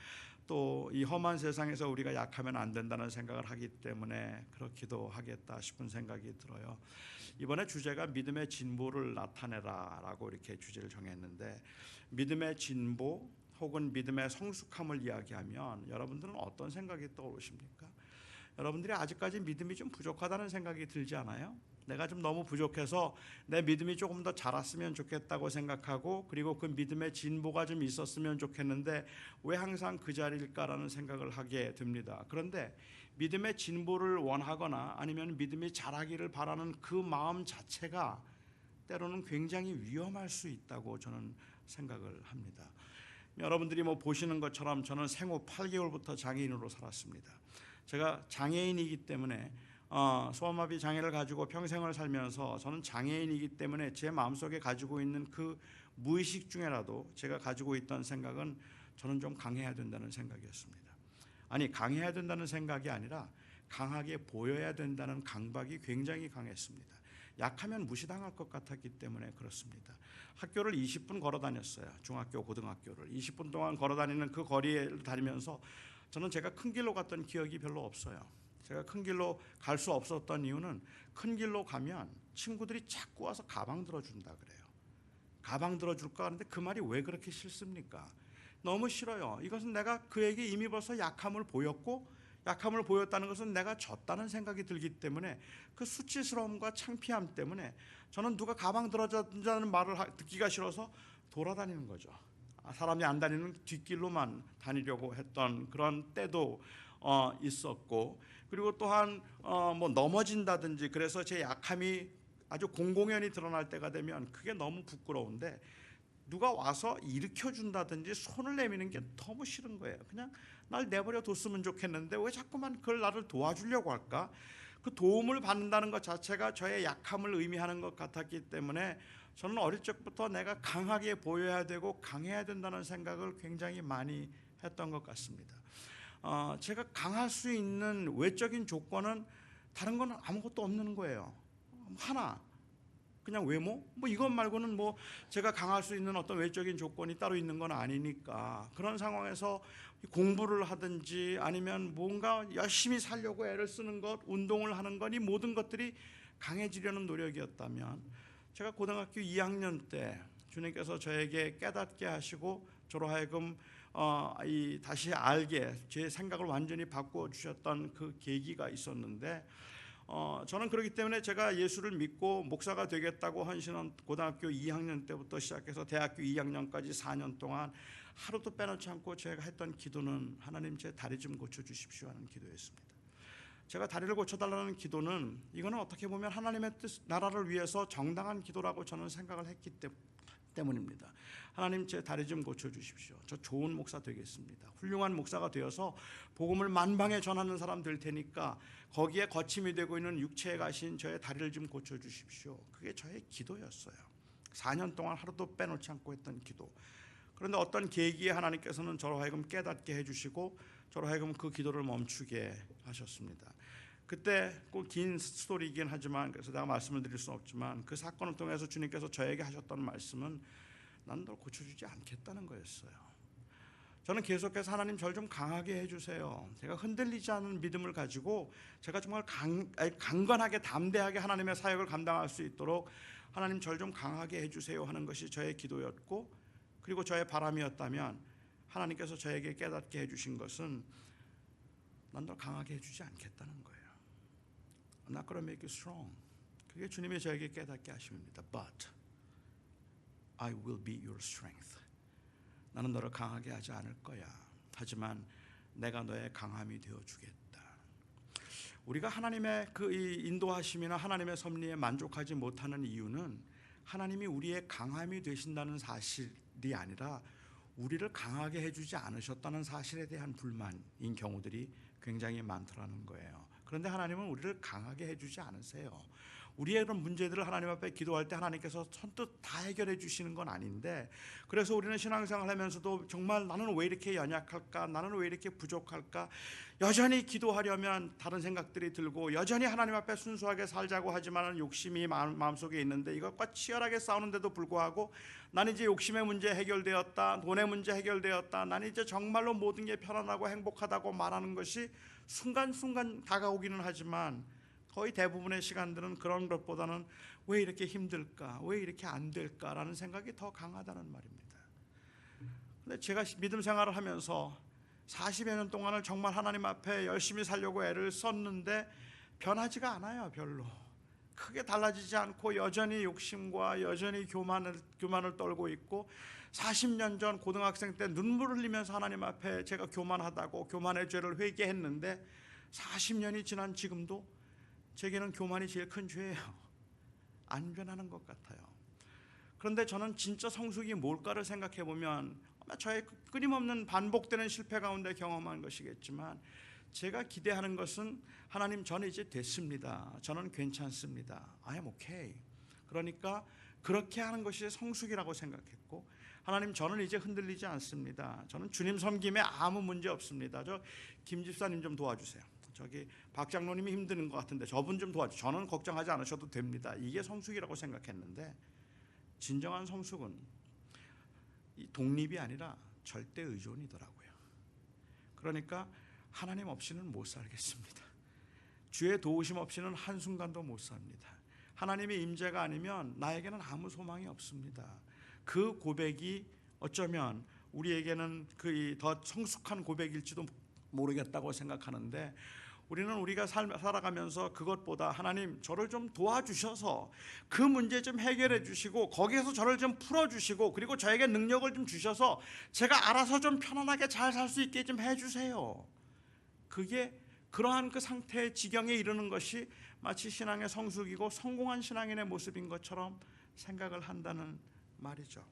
또 이 험한 세상에서 우리가 약하면 안 된다는 생각을 하기 때문에 그렇기도 하겠다 싶은 생각이 들어요. 이번에 주제가 믿음의 진보를 나타내라라고 이렇게 주제를 정했는데 믿음의 진보 혹은 믿음의 성숙함을 이야기하면 여러분들은 어떤 생각이 떠오르십니까? 여러분들이 아직까지 믿음이 좀 부족하다는 생각이 들지 않아요? 내가 좀 너무 부족해서 내 믿음이 조금 더 자랐으면 좋겠다고 생각하고 그리고 그 믿음의 진보가 좀 있었으면 좋겠는데 왜 항상 그 자리일까라는 생각을 하게 됩니다. 그런데 믿음의 진보를 원하거나 아니면 믿음이 자라기를 바라는 그 마음 자체가 때로는 굉장히 위험할 수 있다고 저는 생각을 합니다. 여러분들이 뭐 보시는 것처럼 저는 생후 8개월부터 장애인으로 살았습니다. 제가 장애인이기 때문에 소아마비 장애를 가지고 평생을 살면서 저는 장애인이기 때문에 제 마음속에 가지고 있는 그 무의식 중에라도 제가 가지고 있던 생각은 저는 좀 강해야 된다는 생각이었습니다. 아니 강해야 된다는 생각이 아니라 강하게 보여야 된다는 강박이 굉장히 강했습니다. 약하면 무시당할 것 같았기 때문에 그렇습니다. 학교를 20분 걸어 다녔어요. 중학교, 고등학교를 20분 동안 걸어 다니는 그 거리를 다니면서 저는 제가 큰 길로 갔던 기억이 별로 없어요. 제가 큰 길로 갈 수 없었던 이유는 큰 길로 가면 친구들이 자꾸 와서 가방 들어준다 그래요. 가방 들어줄까 하는데 그 말이 왜 그렇게 싫습니까? 너무 싫어요. 이것은 내가 그에게 이미 벌써 약함을 보였고 약함을 보였다는 것은 내가 졌다는 생각이 들기 때문에 그 수치스러움과 창피함 때문에 저는 누가 가방 들어준다는 말을 듣기가 싫어서 돌아다니는 거죠. 사람이 안 다니는 뒷길로만 다니려고 했던 그런 때도 있었고 그리고 또한 뭐 넘어진다든지 그래서 제 약함이 아주 공공연히 드러날 때가 되면 그게 너무 부끄러운데 누가 와서 일으켜준다든지 손을 내미는 게 너무 싫은 거예요. 그냥 날 내버려 뒀으면 좋겠는데 왜 자꾸만 그걸 나를 도와주려고 할까? 그 도움을 받는다는 것 자체가 저의 약함을 의미하는 것 같았기 때문에 저는 어릴 적부터 내가 강하게 보여야 되고 강해야 된다는 생각을 굉장히 많이 했던 것 같습니다. 제가 강할 수 있는 외적인 조건은 다른 건 아무것도 없는 거예요. 하나 그냥 외모? 뭐 이것 말고는 뭐 제가 강할 수 있는 어떤 외적인 조건이 따로 있는 건 아니니까 그런 상황에서 공부를 하든지 아니면 뭔가 열심히 살려고 애를 쓰는 것, 운동을 하는 것, 이 모든 것들이 강해지려는 노력이었다면 제가 고등학교 2학년 때 주님께서 저에게 깨닫게 하시고 저로 하여금 다시 알게 제 생각을 완전히 바꾸어 주셨던 그 계기가 있었는데 저는 그렇기 때문에 제가 예수를 믿고 목사가 되겠다고 헌신한 고등학교 2학년 때부터 시작해서 대학교 2학년까지 4년 동안 하루도 빼놓지 않고 제가 했던 기도는 하나님 제 다리 좀 고쳐주십시오 하는 기도였습니다. 제가 다리를 고쳐달라는 기도는 이거는 어떻게 보면 하나님의 뜻, 나라를 위해서 정당한 기도라고 저는 생각을 했기 때문입니다. 하나님 제 다리 좀 고쳐주십시오. 저 좋은 목사 되겠습니다. 훌륭한 목사가 되어서 복음을 만방에 전하는 사람 될 테니까 거기에 거침이 되고 있는 육체에 가신 저의 다리를 좀 고쳐주십시오. 그게 저의 기도였어요. 4년 동안 하루도 빼놓지 않고 했던 기도. 그런데 어떤 계기에 하나님께서는 저로 하여금 깨닫게 해주시고 저로 하여금 그 기도를 멈추게 하셨습니다. 그때 꼭 긴 스토리이긴 하지만 그래서 내가 말씀을 드릴 수는 없지만 그 사건을 통해서 주님께서 저에게 하셨던 말씀은 난 널 고쳐주지 않겠다는 거였어요. 저는 계속해서 하나님 절 좀 강하게 해주세요. 제가 흔들리지 않는 믿음을 가지고 제가 정말 강건하게 담대하게 하나님의 사역을 감당할 수 있도록 하나님 절 좀 강하게 해주세요 하는 것이 저의 기도였고 그리고 저의 바람이었다면 하나님께서 저에게 깨닫게 해주신 것은 난 널 강하게 해주지 않겠다는 거예요. I'm not going to make you strong. 그게 주님이 저에게 깨닫게 하십니다. But I will be your strength. 나는 너를 강하게 하지 않을 거야. 하지만 내가 너의 강함이 되어주겠다. 우리가 하나님의 그 인도하심이나 하나님의 섭리에 만족하지 못하는 이유는 하나님이 우리의 강함이 되신다는 사실이 아니라 우리를 강하게 해주지 않으셨다는 사실에 대한 불만인 경우들이 굉장히 많더라는 거예요. 그런데 하나님은 우리를 강하게 해주지 않으세요. 우리의 그런 문제들을 하나님 앞에 기도할 때 하나님께서 선뜻 다 해결해 주시는 건 아닌데 그래서 우리는 신앙생활 하면서도 정말 나는 왜 이렇게 연약할까? 나는 왜 이렇게 부족할까? 여전히 기도하려면 다른 생각들이 들고 여전히 하나님 앞에 순수하게 살자고 하지만 욕심이 마음속에 있는데 이것과 치열하게 싸우는데도 불구하고 나는 이제 욕심의 문제 해결되었다. 돈의 문제 해결되었다. 나는 이제 정말로 모든 게 편안하고 행복하다고 말하는 것이 순간순간 다가오기는 하지만 거의 대부분의 시간들은 그런 것보다는 왜 이렇게 힘들까? 왜 이렇게 안 될까라는 생각이 더 강하다는 말입니다. 근데 제가 믿음 생활을 하면서 40여 년 동안을 정말 하나님 앞에 열심히 살려고 애를 썼는데 변하지가 않아요. 별로 크게 달라지지 않고 여전히 욕심과 여전히 교만을 떨고 있고 40년 전 고등학생 때 눈물을 흘리면서 하나님 앞에 제가 교만하다고 교만의 죄를 회개했는데 40년이 지난 지금도 제게는 교만이 제일 큰 죄예요. 안 변하는 것 같아요. 그런데 저는 진짜 성숙이 뭘까를 생각해 보면 저의 끊임없는 반복되는 실패 가운데 경험한 것이겠지만 제가 기대하는 것은 하나님 저는 이제 됐습니다. 저는 괜찮습니다. I am okay. 그러니까 그렇게 하는 것이 성숙이라고 생각했고 하나님 저는 이제 흔들리지 않습니다. 저는 주님 섬김에 아무 문제 없습니다. 저 김 집사님 좀 도와주세요. 저기 박 장로님이 힘드는 것 같은데 저분 좀 도와주세요. 저는 걱정하지 않으셔도 됩니다. 이게 성숙이라고 생각했는데 진정한 성숙은 이 독립이 아니라 절대 의존이더라고요. 그러니까 하나님 없이는 못 살겠습니다. 주의 도우심 없이는 한순간도 못 삽니다. 하나님의 임재가 아니면 나에게는 아무 소망이 없습니다. 그 고백이 어쩌면 우리에게는 그 더 성숙한 고백일지도 모르겠다고 생각하는데 우리는 우리가 살아가면서 그것보다 하나님 저를 좀 도와주셔서 그 문제 좀 해결해 주시고 거기에서 저를 좀 풀어주시고 그리고 저에게 능력을 좀 주셔서 제가 알아서 좀 편안하게 잘 살 수 있게 좀 해주세요. 그게 그러한 그 상태의 지경에 이르는 것이 마치 신앙의 성숙이고 성공한 신앙인의 모습인 것처럼 생각을 한다는 말이죠.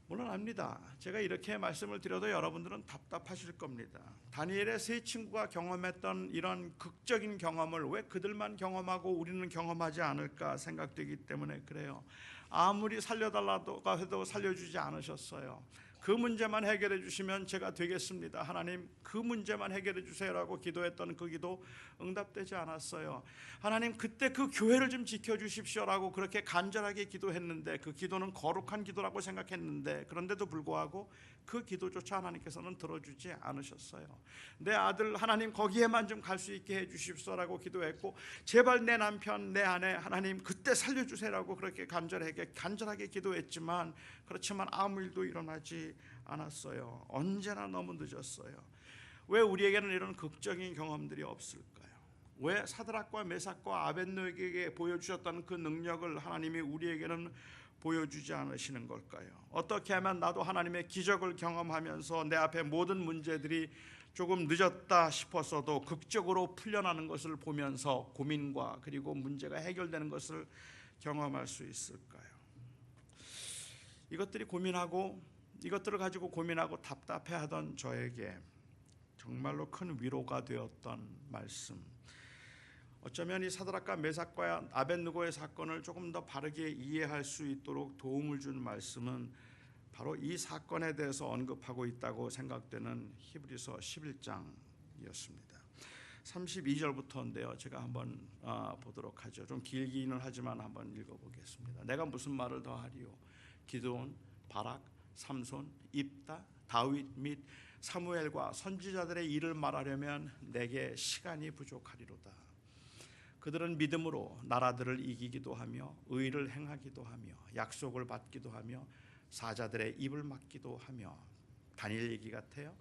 물론 압니다. 제가 이렇게 말씀을 드려도 여러분들은 답답하실 겁니다. 다니엘의 세 친구가 경험했던 이런 극적인 경험을 왜 그들만 경험하고 우리는 경험하지 않을까 생각되기 때문에 그래요. 아무리 살려달라고 해도 살려주지 않으셨어요. 그 문제만 해결해 주시면 제가 되겠습니다. 하나님 그 문제만 해결해 주세요라고 기도했던 그 기도 응답되지 않았어요. 하나님 그때 그 교회를 좀 지켜주십시오라고 그렇게 간절하게 기도했는데 그 기도는 거룩한 기도라고 생각했는데 그런데도 불구하고 그 기도조차 하나님께서는 들어주지 않으셨어요. 내 아들 하나님 거기에만 좀 갈 수 있게 해주십시오라고 기도했고 제발 내 남편 내 아내 하나님 그때 살려주세요라고 그렇게 간절하게 기도했지만 그렇지만 아무 일도 일어나지 않았어요. 언제나 너무 늦었어요. 왜 우리에게는 이런 극적인 경험들이 없을까요? 왜 사드락과 메삭과 아벳노에게 보여주셨던 그 능력을 하나님이 우리에게는 보여주지 않으시는 걸까요? 어떻게 하면 나도 하나님의 기적을 경험하면서 내 앞에 모든 문제들이 조금 늦었다 싶었어도 극적으로 풀려나는 것을 보면서 고민과 그리고 문제가 해결되는 것을 경험할 수 있을까요? 이것들을 가지고 고민하고 답답해하던 저에게 정말로 큰 위로가 되었던 말씀, 어쩌면 이 사드락과 메삭과 아벳느고의 사건을 조금 더 바르게 이해할 수 있도록 도움을 준 말씀은 바로 이 사건에 대해서 언급하고 있다고 생각되는 히브리서 11장이었습니다. 32절부터인데요. 제가 한번 보도록 하죠. 좀 길기는 하지만 한번 읽어보겠습니다. 내가 무슨 말을 더하리요? 기드온, 바락, 삼손, 입다, 다윗 및 사무엘과 선지자들의 일을 말하려면 내게 시간이 부족하리로다. 그들은 믿음으로 나라들을 이기기도 하며 의를 행하기도 하며 약속을 받기도 하며 사자들의 입을 막기도 하며 다니엘 얘기 같아요.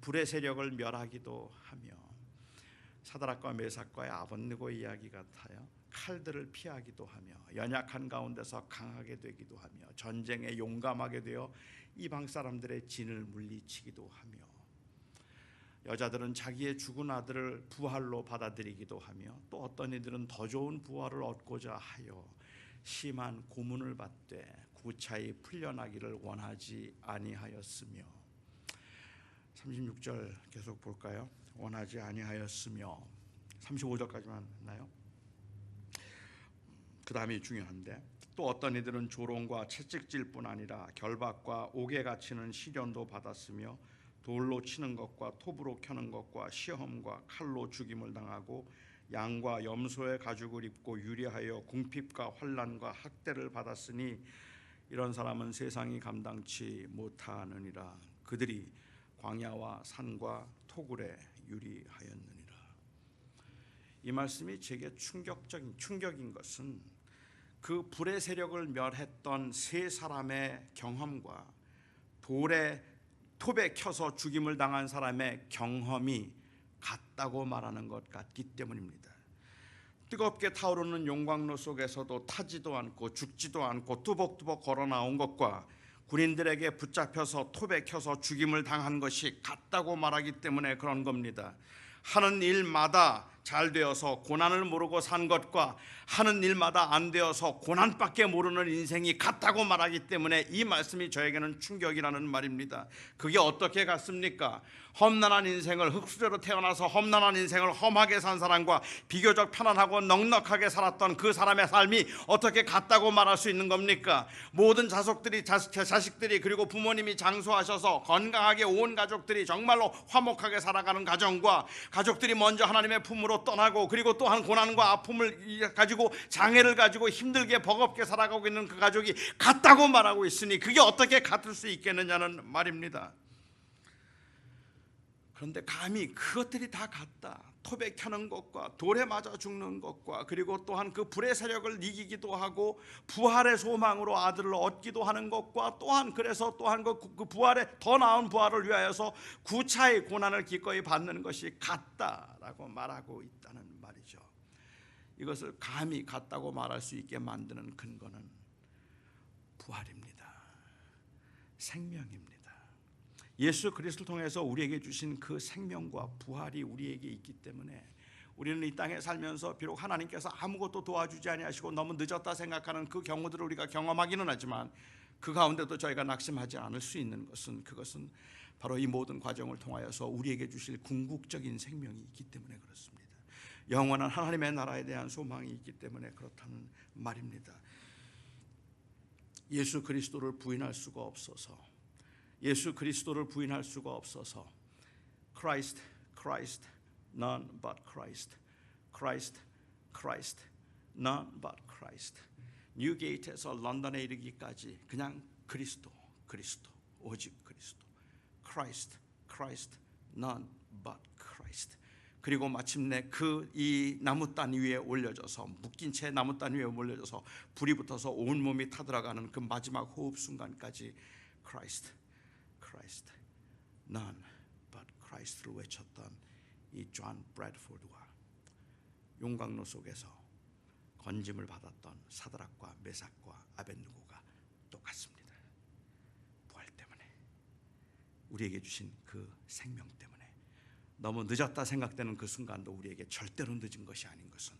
불의 세력을 멸하기도 하며 사드락과 메삭과의 아벳느고 이야기 같아요. 칼들을 피하기도 하며 연약한 가운데서 강하게 되기도 하며 전쟁에 용감하게 되어 이방 사람들의 진을 물리치기도 하며 여자들은 자기의 죽은 아들을 부활로 받아들이기도 하며 또 어떤 이들은 더 좋은 부활을 얻고자 하여 심한 고문을 받되 구차히 풀려나기를 원하지 아니하였으며 36절 계속 볼까요? 원하지 아니하였으며 35절까지만 했나요? 그 다음이 중요한데 또 어떤 이들은 조롱과 채찍질뿐 아니라 결박과 옥에 갇히는 시련도 받았으며 돌로 치는 것과 톱으로 켜는 것과 시험과 칼로 죽임을 당하고 양과 염소의 가죽을 입고 유리하여 궁핍과 환난과 학대를 받았으니 이런 사람은 세상이 감당치 못하느니라. 그들이 광야와 산과 토굴에 유리하였느니라. 이 말씀이 제게 충격인 것은 그 불의 세력을 멸했던 세 사람의 경험과 톱에 켜서 죽임을 당한 사람의 경험이 같다고 말하는 것 같기 때문입니다. 뜨겁게 타오르는 용광로 속에서도 타지도 않고 죽지도 않고 뚜벅뚜벅 걸어 나온 것과 군인들에게 붙잡혀서 톱에 켜서 죽임을 당한 것이 같다고 말하기 때문에 그런 겁니다. 하는 일마다 잘 되어서 고난을 모르고 산 것과 하는 일마다 안 되어서 고난밖에 모르는 인생이 같다고 말하기 때문에 이 말씀이 저에게는 충격이라는 말입니다. 그게 어떻게 같습니까? 험난한 인생을 흙수저로 태어나서 험난한 인생을 험하게 산 사람과 비교적 편안하고 넉넉하게 살았던 그 사람의 삶이 어떻게 같다고 말할 수 있는 겁니까? 모든 자식들이 그리고 부모님이 장수하셔서 건강하게 온 가족들이 정말로 화목하게 살아가는 가정과 가족들이 먼저 하나님의 품으로 떠나고 그리고 또한 고난과 아픔을 가지고 장애를 가지고 힘들게 버겁게 살아가고 있는 그 가족이 같다고 말하고 있으니 그게 어떻게 같을 수 있겠느냐는 말입니다. 그런데 감히 그것들이 다 같다. 톱에 켜는 것과 돌에 맞아 죽는 것과 그리고 또한 그 불의 세력을 이기기도 하고 부활의 소망으로 아들을 얻기도 하는 것과 또한 그래서 또한 그 부활의 더 나은 부활을 위하여서 구차히 고난을 기꺼이 받는 것이 같다라고 말하고 있다는 말이죠. 이것을 감히 같다고 말할 수 있게 만드는 근거는 부활입니다. 생명입니다. 예수 그리스도를 통해서 우리에게 주신 그 생명과 부활이 우리에게 있기 때문에 우리는 이 땅에 살면서 비록 하나님께서 아무것도 도와주지 아니하시고 너무 늦었다 생각하는 그 경우들을 우리가 경험하기는 하지만 그 가운데도 저희가 낙심하지 않을 수 있는 것은 그것은 바로 이 모든 과정을 통하여서 우리에게 주실 궁극적인 생명이 있기 때문에 그렇습니다. 영원한 하나님의 나라에 대한 소망이 있기 때문에 그렇다는 말입니다. 예수 그리스도를 부인할 수가 없어서 Christ, Christ, none but Christ, Christ, Christ, none but Christ. 뉴게이트에서 런던에 이르기까지 그냥 그리스도, 오직 그리스도. Christ, Christ, none but Christ. 그리고 마침내 이 나무단 위에 올려져서 묶인 채 나무단 위에 올려져서 불이 붙어서 온 몸이 타들어가는 그 마지막 호흡 순간까지 Christ, none but Christ를 외쳤던 이 존 브래드포드와 용광로 속에서 건짐을 받았던 사드락과 메삭과 아벳느고가 똑같습니다. 부활 때문에, 우리에게 주신 그 생명 때문에. 너무 늦었다 생각되는 그 순간도 우리에게 절대로 늦은 것이 아닌 것은,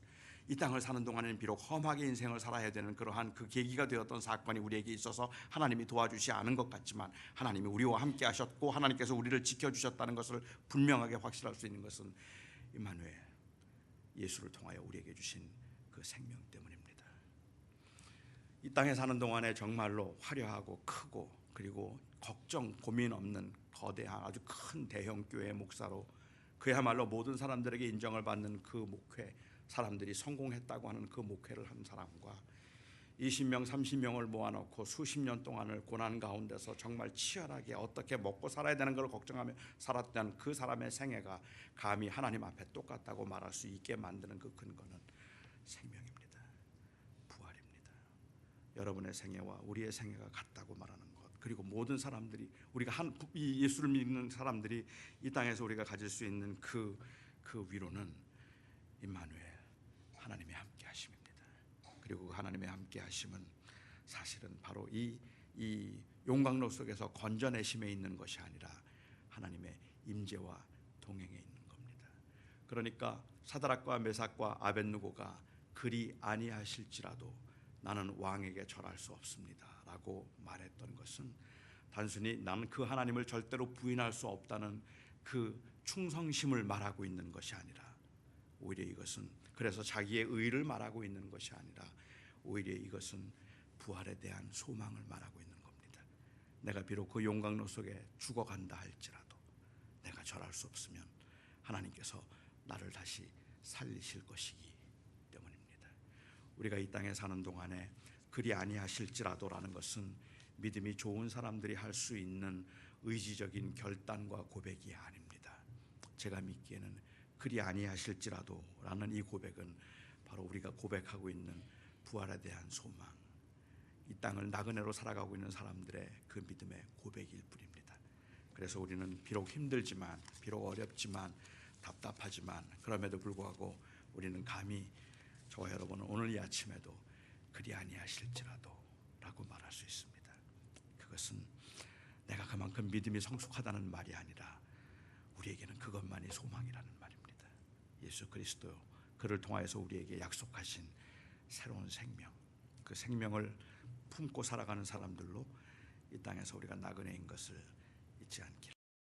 이 땅을 사는 동안에는 비록 험하게 인생을 살아야 되는 그러한 그 계기가 되었던 사건이 우리에게 있어서 하나님이 도와주지 않은 것 같지만, 하나님이 우리와 함께 하셨고 하나님께서 우리를 지켜주셨다는 것을 분명하게 확실할 수 있는 것은 임마누엘, 예수를 통하여 우리에게 주신 그 생명 때문입니다. 이 땅에 사는 동안에 정말로 화려하고 크고 그리고 걱정 고민 없는 거대한 아주 큰 대형 교회 목사로, 그야말로 모든 사람들에게 인정을 받는 그 목회, 사람들이 성공했다고 하는 그 목회를 한 사람과 20명 30명을 모아놓고 수십 년 동안을 고난 가운데서 정말 치열하게 어떻게 먹고 살아야 되는 걸 걱정하며 살았던 그 사람의 생애가 감히 하나님 앞에 똑같다고 말할 수 있게 만드는 그 근거는 생명입니다. 부활입니다. 여러분의 생애와 우리의 생애가 같다고 말하는 것, 그리고 모든 사람들이, 우리가 이 예수를 믿는 사람들이 이 땅에서 우리가 가질 수 있는 그 위로는 임마누엘, 하나님의 함께 하심입니다. 그리고 하나님의 함께 하심은 사실은 바로 이 용광로 속에서 건져내심에 있는 것이 아니라 하나님의 임재와 동행에 있는 겁니다. 그러니까 사드락과 메삭과 아벳느고가 그리 아니하실지라도 나는 왕에게 절할 수 없습니다 라고 말했던 것은, 단순히 나는 그 하나님을 절대로 부인할 수 없다는 그 충성심을 말하고 있는 것이 아니라, 오히려 이것은 그래서 자기의 의를 말하고 있는 것이 아니라 오히려 이것은 부활에 대한 소망을 말하고 있는 겁니다. 내가 비록 그 용광로 속에 죽어간다 할지라도 내가 절할 수 없으면 하나님께서 나를 다시 살리실 것이기 때문입니다. 우리가 이 땅에 사는 동안에 그리 아니하실지라도라는 것은 믿음이 좋은 사람들이 할 수 있는 의지적인 결단과 고백이 아닙니다. 제가 믿기에는 그리 아니하실지라도라는 이 고백은 바로 우리가 고백하고 있는 부활에 대한 소망, 이 땅을 나그네로 살아가고 있는 사람들의 그 믿음의 고백일 뿐입니다. 그래서 우리는 비록 힘들지만, 비록 어렵지만, 답답하지만, 그럼에도 불구하고 우리는 감히 저와 여러분은 오늘 이 아침에도 그리 아니하실지라도 라고 말할 수 있습니다. 그것은 내가 그만큼 믿음이 성숙하다는 말이 아니라 우리에게는 그것만이 소망이라는 말입니다. 예수 그리스도, 그를 통하여서 우리에게 약속하신 새로운 생명, 그 생명을 품고 살아가는 사람들로 이 땅에서 우리가 나그네인 것을 잊지 않기를